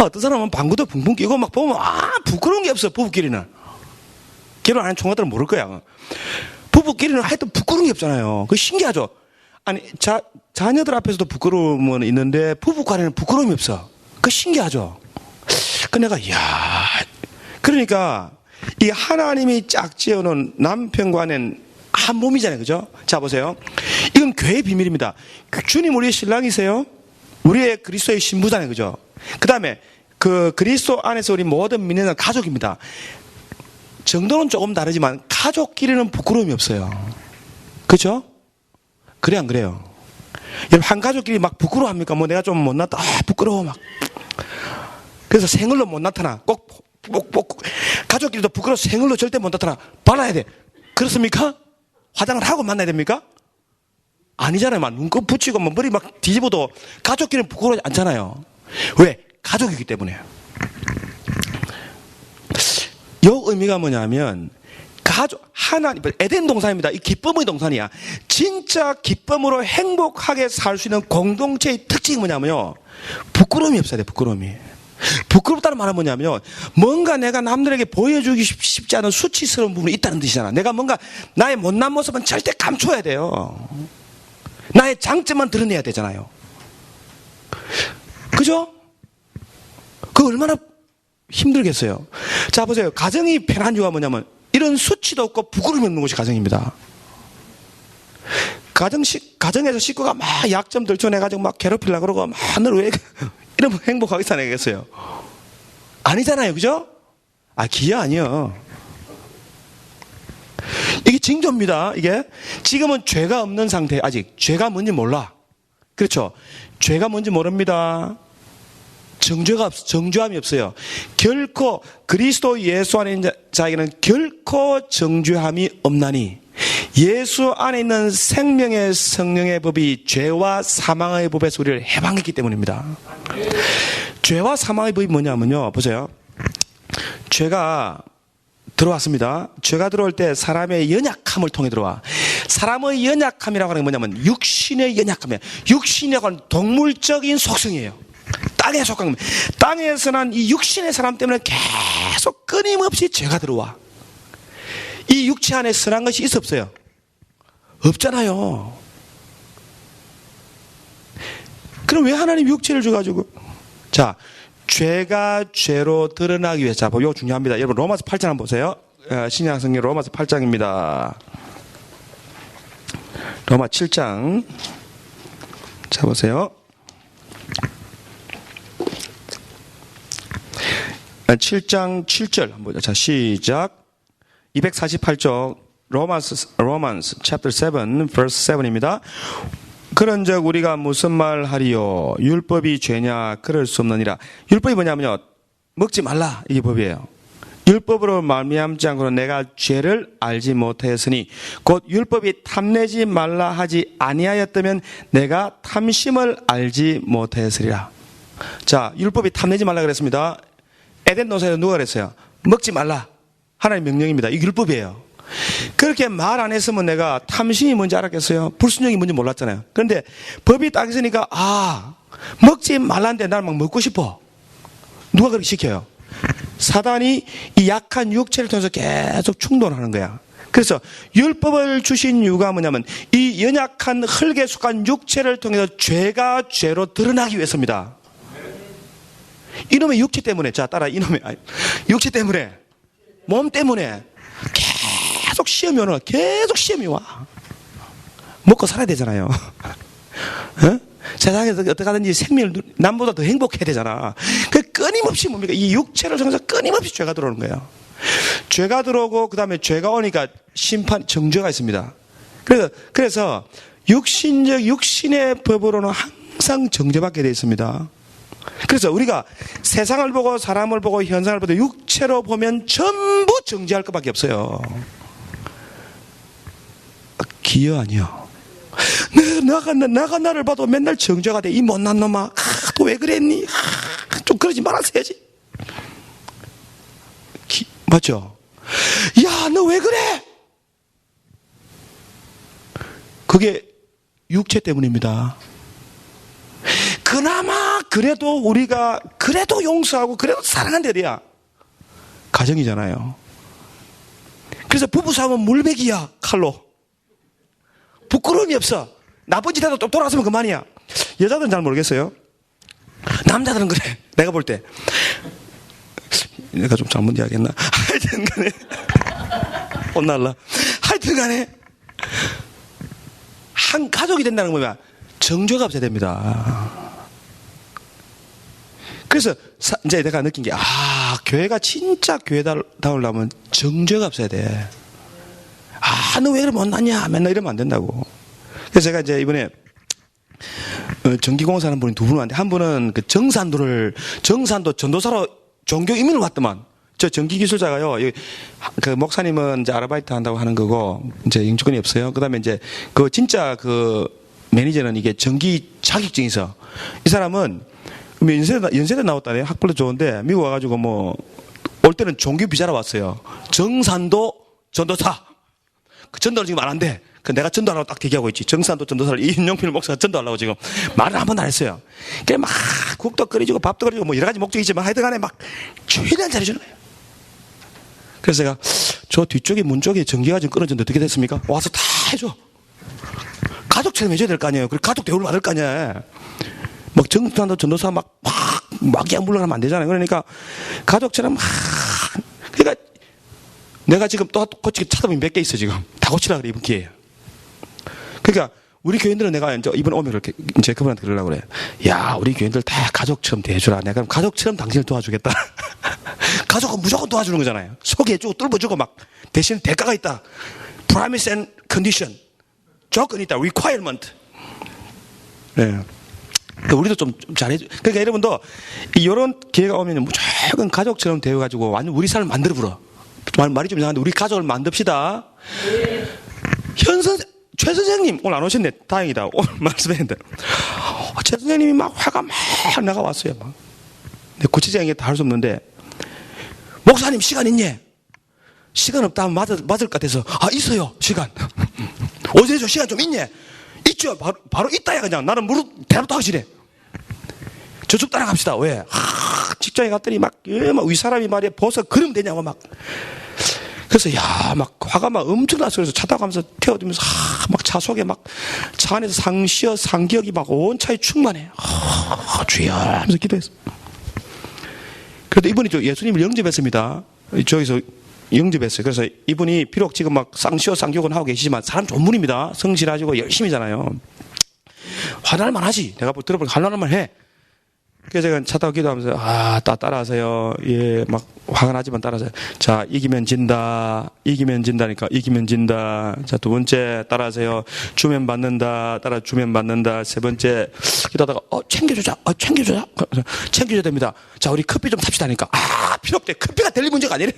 어떤 사람은 방구도 붕붕 끼고 막 보면 부끄러운 게 없어. 부부끼리는 결혼 안 한 총각들은 모를 거야. 부부끼리는 하여튼 부끄러운 게 없잖아요. 그거 신기하죠. 아니 자녀들 앞에서도 부끄러움은 있는데 부부간에는 부끄러움이 없어. 그거 신기하죠. 그 내가 그러니까 이 하나님이 짝 지어놓은 남편과는 한 몸이잖아요. 그죠? 자, 보세요. 이건 교회의 비밀입니다. 주님 우리의 신랑이세요. 우리의 그리스도의 신부잖아요. 그죠? 그 다음에 그 그리스도 안에서 우리 모든 믿는 가족입니다. 정도는 조금 다르지만 가족끼리는 부끄러움이 없어요. 그죠? 그래 안 그래요? 여러분 한 가족끼리 막 부끄러워합니까? 뭐 내가 좀 못났다. 부끄러워 막. 그래서 생얼로 못 나타나. 꼭 가족끼리도 부끄러워서 생얼로 절대 못 나타나. 발라야 돼. 그렇습니까? 화장을 하고 만나야 됩니까? 아니잖아요. 막 눈곱 붙이고 뭐 머리 막 뒤집어도 가족끼리는 부끄러워하지 않잖아요. 왜? 가족이기 때문에. 요 의미가 뭐냐면 하나님, 에덴 동산입니다. 이 기쁨의 동산이야. 진짜 기쁨으로 행복하게 살 수 있는 공동체의 특징이 뭐냐면요. 부끄러움이 없어야 돼, 부끄러움이. 부끄럽다는 말은 뭐냐면요. 뭔가 내가 남들에게 보여주기 쉽지 않은 수치스러운 부분이 있다는 뜻이잖아. 내가 뭔가 나의 못난 모습은 절대 감춰야 돼요. 나의 장점만 드러내야 되잖아요. 그죠? 그거 얼마나 힘들겠어요. 자, 보세요. 가정이 편한 이유가 뭐냐면 이런 수치도 없고 부끄러움이 없는 것이 가정입니다. 가정에서 식구가 막 약점 들춰내가지고 막 괴롭히려고 그러고 막 늘 왜 이러면 행복하게 사내겠어요? 아니잖아요. 그죠? 기야 아니요. 이게 징조입니다. 이게 지금은 죄가 없는 상태. 아직 죄가 뭔지 몰라. 그렇죠? 죄가 뭔지 모릅니다. 정죄함이 없어요. 결코 그리스도 예수 안에 있는 자에게는 결코 정죄함이 없나니 예수 안에 있는 생명의 성령의 법이 죄와 사망의 법에서 우리를 해방했기 때문입니다. 죄와 사망의 법이 뭐냐면요. 보세요. 죄가 들어왔습니다. 죄가 들어올 때 사람의 연약함을 통해 들어와. 사람의 연약함이라고 하는 게 뭐냐면 육신의 연약함이에요. 육신이라고 하는 동물적인 속성이에요. 땅에 속한 겁니다. 땅에서 난 이 육신의 사람 때문에 계속 끊임없이 죄가 들어와. 이 육체 안에 선한 것이 있어 없어요? 없잖아요. 그럼 왜 하나님 육체를 줘가지고? 자, 죄가 죄로 드러나기 위해서. 자, 이거 중요합니다. 여러분, 로마서 8장 한번 보세요. 신약 성경 로마서 8장입니다. 로마 7장. 자, 보세요. 7장 7절 한번 보자. 자, 시작. 248쪽 Romans chapter 7 verse 7입니다. 그런즉 우리가 무슨 말 하리요? 율법이 죄냐? 그럴 수 없느니라. 율법이 뭐냐면요, 먹지 말라, 이게 법이에요. 율법으로 말미암지 않고는 내가 죄를 알지 못하였으니 곧 율법이 탐내지 말라 하지 아니하였다면 내가 탐심을 알지 못하였으리라. 자, 율법이 탐내지 말라 그랬습니다. 에덴 동산에서 누가 그랬어요? 먹지 말라. 하나님 명령입니다. 이게 율법이에요. 그렇게 말 안 했으면 내가 탐심이 뭔지 알았겠어요? 불순종이 뭔지 몰랐잖아요. 그런데 법이 딱 있으니까, 먹지 말라는데 나는 막 먹고 싶어. 누가 그렇게 시켜요? 사단이 이 약한 육체를 통해서 계속 충돌하는 거야. 그래서 율법을 주신 이유가 뭐냐면 이 연약한 흙에 속한 육체를 통해서 죄가 죄로 드러나기 위해서입니다. 이놈의 육체 때문에, 자, 따라, 이놈의 육체 때문에, 몸 때문에 계속 시험이 오는 거야. 계속 시험이 와. 먹고 살아야 되잖아요. 어? 세상에서 어떻게 하든지 생명을 남보다 더 행복해야 되잖아. 그 끊임없이 뭡니까? 이 육체를 통해서 끊임없이 죄가 들어오는 거예요. 죄가 들어오고 그 다음에 죄가 오니까 심판, 정죄가 있습니다. 그래서 육신의 법으로는 항상 정죄받게 되어 있습니다. 그래서 우리가 세상을 보고 사람을 보고 현상을 보고 육체로 보면 전부 정죄할 것밖에 없어요. 기여 아니요. 나가 나를 봐도 맨날 정죄가 돼. 이 못난 놈아. 또 왜 그랬니? 좀 그러지 말았어야지. 맞죠? 야, 너 왜 그래? 그게 육체 때문입니다. 그나마 그래도 우리가 그래도 용서하고 그래도 사랑한데 돼야 가정이잖아요. 그래서 부부싸움은 물베기야, 칼로. 부끄러움이 없어. 나쁜 짓 해도 또 돌아서면 그만이야. 여자들은 잘 모르겠어요. 남자들은 그래. 내가 볼 때. 내가 좀 잘못 이야기했나? 하여튼 간에. 혼날라. 하여튼 간에. 한 가족이 된다는 건 뭐야? 정죄가 없어야 됩니다. 그래서 이제 내가 느낀 게, 교회가 진짜 교회다우려면 정죄가 없어야 돼. 너 왜 이렇게 못났냐? 맨날 이러면 안 된다고. 그래서 제가 이제 이번에 전기공사 하는 분이 두 분 왔는데, 한 분은 그 정산도 전도사로 종교 이민을 왔더만. 저 전기기술자가요, 그 목사님은 이제 아르바이트 한다고 하는 거고, 이제 영주권이 없어요. 그 다음에 이제 진짜 매니저는 이게 전기 자격증이 있어. 이 사람은 연세대 나왔다네. 학벌도 좋은데, 미국 와가지고 올 때는 종교 비자로 왔어요. 정산도 전도사. 그 전도를 지금 안 한대. 내가 전도하라고 딱 대기하고 있지. 정산도 전도사를 이윤용필 목사가 전도하려고 지금 말을 한 번도 안 했어요. 그래 막 국도 끓여주고 밥도 끓여주고 여러 가지 목적이 있지만 하여튼 간에 막 최대한 잘해주는 거예요. 그래서 제가 저 뒤쪽에 문 쪽에 전기가 좀 끊어졌는데 어떻게 됐습니까? 와서 다 해줘. 가족처럼 해줘야 될 거 아니에요. 그리고 가족 대우를 받을 거 아니에요. 막 정산도 전도사 막 그냥 물러가면 안 되잖아요. 그러니까 가족처럼 그러니까 내가 지금 또 고치기 찾아보면 몇 개 있어 지금. 다 고치라 그래, 이번 기회에. 그러니까 우리 교인들은 내가 이제 이번 오면 그렇게 이제 그분한테 그러려고 그래. 야, 우리 교인들 다 가족처럼 대해주라. 내가 그럼 가족처럼 당신을 도와주겠다. 가족은 무조건 도와주는 거잖아요. 소개해주고 뚫어주고 막 대신 대가가 있다. Promise and condition. 조건이 있다. Requirement. 네. 우리도 좀 잘해줘. 그러니까 여러분도 이런 기회가 오면 무조건 가족처럼 대해가지고 완전 우리 삶을 만들어 불어. 말이 좀 이상한데 우리 가족을 만듭시다. 최 선생님 오늘 안 오셨네. 다행이다. 오늘 말씀했는데 최 선생님이 막 화가 막 나가왔어요. 막. 구체적인 게 다 할 수 없는데 목사님 시간 있니? 시간 없다 하면 맞을 것 같아서 있어요 시간. 오전에 저 시간 좀 있냐? 있죠. 바로 있다야 그냥. 나는 무릎 대답도 하기 싫어. 저쪽 따라갑시다. 왜? 직장에 갔더니 막 위 사람이 말이야 벗어 그러면 되냐고 막. 그래서 막 화가 막 엄청 났어. 그래서 차 타고 가면서 태워주면서 막 차 속에 막 차 안에서 상시어 상기억이 막 온 차에 충만해. 주여 하면서 기도했어. 그래도 이분이 예수님을 영접했습니다. 저기서 영접했어요. 그래서 이분이 비록 지금 막 쌍시어 상기억은 하고 계시지만 사람 좋은 분입니다. 성실하시고 열심히잖아요. 화날만 하지. 내가 들어보니까 화날만 해. 그래서 제가 차 타고 기도하면서 따라하세요. 예, 막 화가 나지만 따라하세요. 자, 이기면 진다. 이기면 진다니까. 이기면 진다. 자, 두 번째 따라하세요. 주면 받는다. 주면 받는다. 세 번째 기도하다가 챙겨주자. 챙겨줘야 됩니다. 자, 우리 커피 좀 삽시다니까. 필요 없대. 커피가 될 문제가 아니래.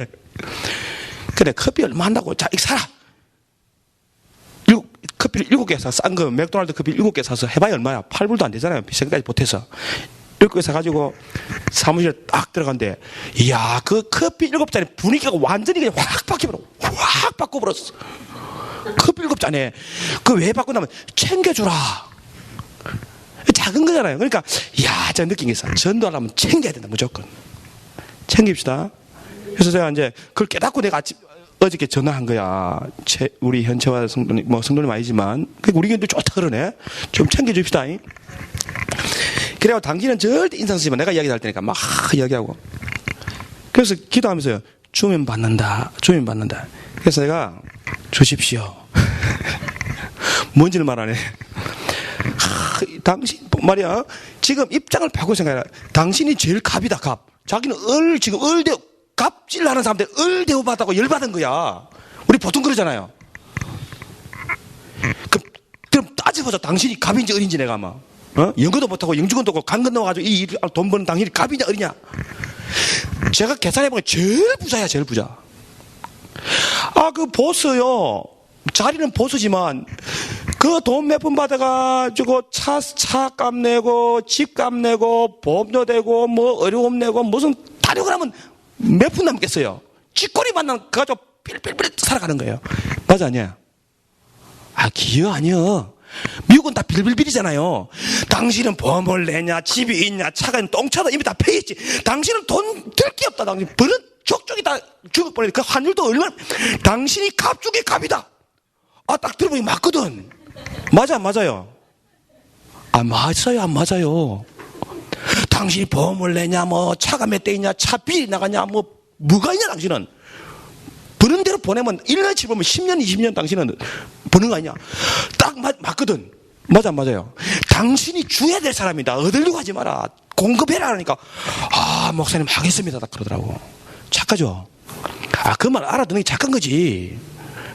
그래, 커피 얼마 한다고. 자, 이거 사라. 커피를 7개 사서 싼 거 맥도날드 커피 7개 사서 해봐야 얼마야? 8불도 안 되잖아요. 비싼까지 보태서. 7개 사가지고 사무실에 딱 들어간대. 이야, 그 커피 7잔에 분위기가 완전히 그냥 확 바꿔버렸어. 커피 7잔에. 그 왜 바꾸냐면 챙겨주라. 작은 거잖아요. 그러니까, 이야, 제가 느낀 게 있어. 전도하려면 챙겨야 된다, 무조건. 챙깁시다. 그래서 제가 이제 그걸 깨닫고 내가 어저께 전화한 거야. 우리 현채와 성도님, 성도님 아니지만. 우리 교회도 좋다 그러네. 좀 챙겨줍시다. 그래고 당신은 절대 인상 쓰지 마. 내가 이야기 할 테니까 막 이야기하고. 그래서 기도하면서요. 주면 받는다. 그래서 내가 주십시오. 뭔지를 말하네. 당신 말이야. 지금 입장을 바꾸고 생각해라. 당신이 제일 갑이다, 갑. 자기는 지금 갑질하는 사람들 대우받다고 열받은 거야. 우리 보통 그러잖아요. 그럼 따져보자. 당신이 갑인지 어린지 내가 아마. 영어도 못하고 영주권도 없고 강 건너가지고 이 돈 버는 당신이 갑이냐 어리냐. 제가 계산해보면 제일 부자야, 제일 부자. 그 보스요. 자리는 보스지만 그 돈 몇 푼 받아가지고 차값 내고 집값 내고 보험료 대고 어려움 내고 무슨 타령을 하면 몇 푼 남겠어요. 쥐꼬리 만나면 그거 가지고 필필필 살아가는 거예요. 맞아 아니야? 기여 아니여. 미국은 다 빌빌빌이잖아요. 당신은 보험을 내냐, 집이 있냐, 차가 있냐, 똥차도 이미 다 패했지. 당신은 돈 들 게 없다. 당신 버는 족족이 다 죽을 뻔해. 그 환율도 얼마나. 당신이 갑 중에 갑이다. 딱 들어보니 맞거든. 맞아, 맞아요. 맞아요, 안 맞아요. 당신이 보험을 내냐, 차가 몇 대 있냐, 차 비리 나가냐, 뭐가 있냐, 당신은. 버는 대로 보내면 1년치 보면 10년, 20년 당신은 버는 거 아니냐. 딱 맞거든. 맞아, 맞아요. 당신이 줘야 될 사람이다. 얻으려고 하지 마라. 공급해라 하니까 목사님 하겠습니다. 딱 그러더라고. 착하죠? 그 말 알아듣는 게 착한 거지.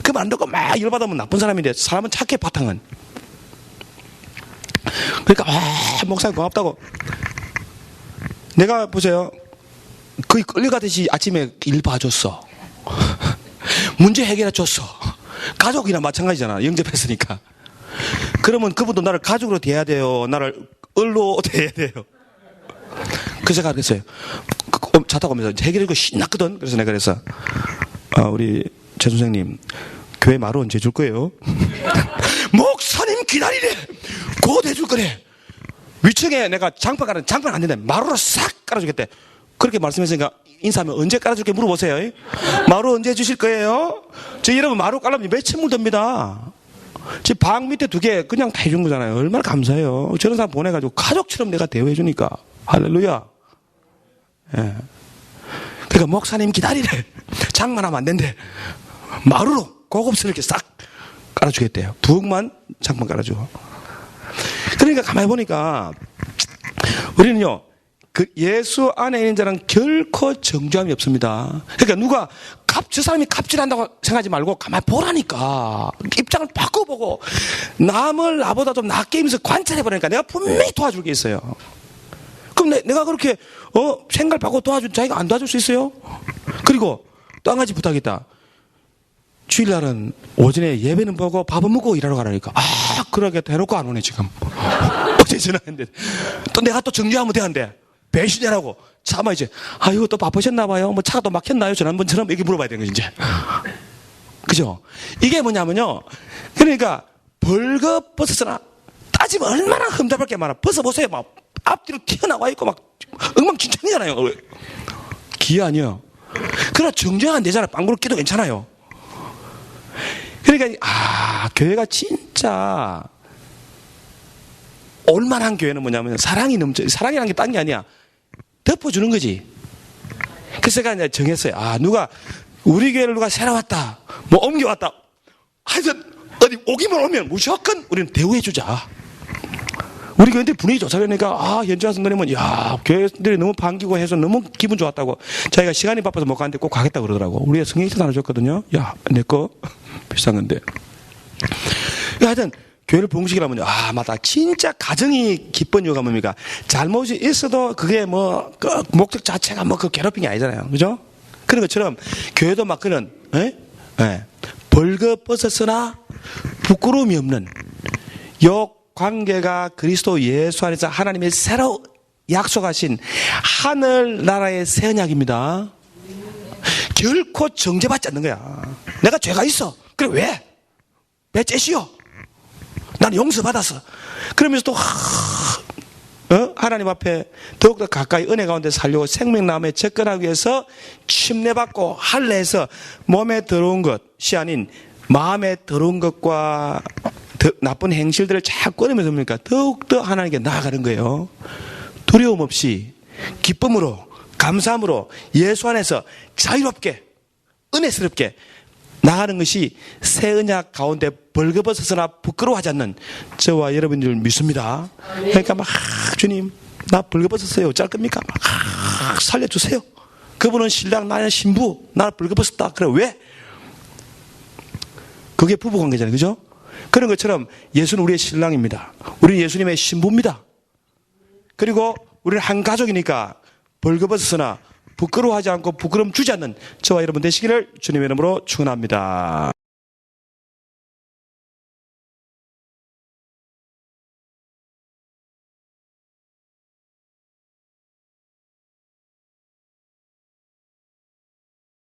그 말 안 듣고 막 열받으면 나쁜 사람인데 사람은 착해, 바탕은. 그러니까 목사님 고맙다고. 내가 보세요. 거의 끌려가듯이 아침에 일 봐줬어. 문제 해결해 줬어. 가족이나 마찬가지잖아. 영접했으니까. 그러면 그분도 나를 가족으로 대해야 돼요? 나를 을로 대해야 돼요? 그 생각을 했어요. 차 타고 오면서 해결하고 신났거든. 그래서 내가 그래서 우리 최 선생님 교회 마루 언제 줄 거예요? 목사님 기다리래. 곧 해줄 거래. 위층에 내가 장판 안 된다. 마루로 싹 깔아주겠대. 그렇게 말씀했으니까 인사하면 언제 깔아줄게 물어보세요. 마루 언제 주실 거예요? 저 여러분 마루 깔려면 몇천 불 듭니다. 제 방 밑에 2개 그냥 다 해준 거잖아요. 얼마나 감사해요. 저런 사람 보내가지고 가족처럼 내가 대우해주니까. 할렐루야. 예. 그러니까 목사님 기다리래. 장만하면 안 된대. 마루로 고급스럽게 싹 깔아주겠대요. 부엌만 장판 깔아주고. 그러니까 가만히 보니까 우리는요. 예수 안에 있는 자는 결코 정죄함이 없습니다. 그러니까 누가 저 사람이 갑질한다고 생각하지 말고 가만히 보라니까. 입장을 바꿔보고 남을 나보다 좀 낫게 하면서 관찰해보라니까. 내가 분명히 도와줄 게 있어요. 그럼 내가 그렇게 생각을 바꿔 도와준 자기가 안 도와줄 수 있어요? 그리고 또 한 가지 부탁이다. 주일날은 오전에 예배는 보고 밥은 먹고 일하러 가라니까. 그러겠다 해놓고 안 오네 지금. 어제 전화했는데 또 내가 또 정리하면 되는데 배신이라고. 차마 이제 이거 또 바쁘셨나 봐요. 차가 또 막혔나요? 지난번처럼 이렇게 물어봐야 되는 거지 이제. 그죠? 그죠? 이게 뭐냐면요. 그러니까 벌거벗었으나 따지면 얼마나 흠잡을 게 많아. 벗어보세요. 막 앞뒤로 튀어나와 있고 막 엉망진창이잖아요. 기회 아니에요. 그러나 정정 안 되잖아요. 빵구를 끼도 괜찮아요. 그러니까 교회가 진짜 올만한 교회는 뭐냐면 사랑이 넘쳐. 사랑이라는 게 딴 게 아니야. 덮어주는 거지. 그래서 제가 이제 정했어요. 누가 우리 교회를 누가 새로 왔다, 뭐 옮겨왔다, 하여튼 어디 오기만 오면 무조건 우리는 대우해주자. 우리 교회들 분위기 좋다 그러니까 현주아 성도님은 교회들이 너무 반기고 해서 너무 기분 좋았다고. 자기가 시간이 바빠서 못 가는데 꼭 가겠다고 그러더라고. 우리가 성경에서 나눠줬거든요. 내 거 비싼 건데. 하여튼 교회를 봉식이라면요. 맞다. 진짜 가정이 기쁜 이유가 뭡니까? 잘못이 있어도 그게 뭐 그 목적 자체가 뭐 그 괴롭힘이 아니잖아요. 그죠? 그런 것처럼 교회도 막 그런 벌거벗었으나 부끄러움이 없는 요 관계가 그리스도 예수 안에서 하나님의 새로 약속하신 하늘나라의 새 언약입니다. 결코 정죄받지 않는 거야. 내가 죄가 있어. 그래 왜? 왜 째시오? 나는 용서받았어. 그러면서 또 하나님 앞에 더욱더 가까이 은혜 가운데 살려고 생명나무에 접근하기 위해서 침례받고 할례해서 몸에 들어온 것이 아닌 마음에 들어온 것과 나쁜 행실들을 자꾸 꺼내면서 뭡니까? 더욱더 하나님께 나아가는 거예요. 두려움 없이 기쁨으로 감사함으로 예수 안에서 자유롭게 은혜스럽게 나가는 것이 새 언약 가운데 벌거벗어서나 부끄러워하지 않는 저와 여러분들 믿습니다. 그러니까 막 주님 나 벌거벗었어요. 어쩔 겁니까? 막 살려주세요. 그분은 신랑 나는 신부 나는 벌거벗었다. 그래 왜? 그게 부부관계잖아요. 그죠? 그런 것처럼 예수는 우리의 신랑입니다. 우리는 예수님의 신부입니다. 그리고 우리는 한 가족이니까 벌거벗었으나 부끄러워하지 않고 부끄러움 주지 않는 저와 여러분 되시기를 주님의 이름으로 축원합니다.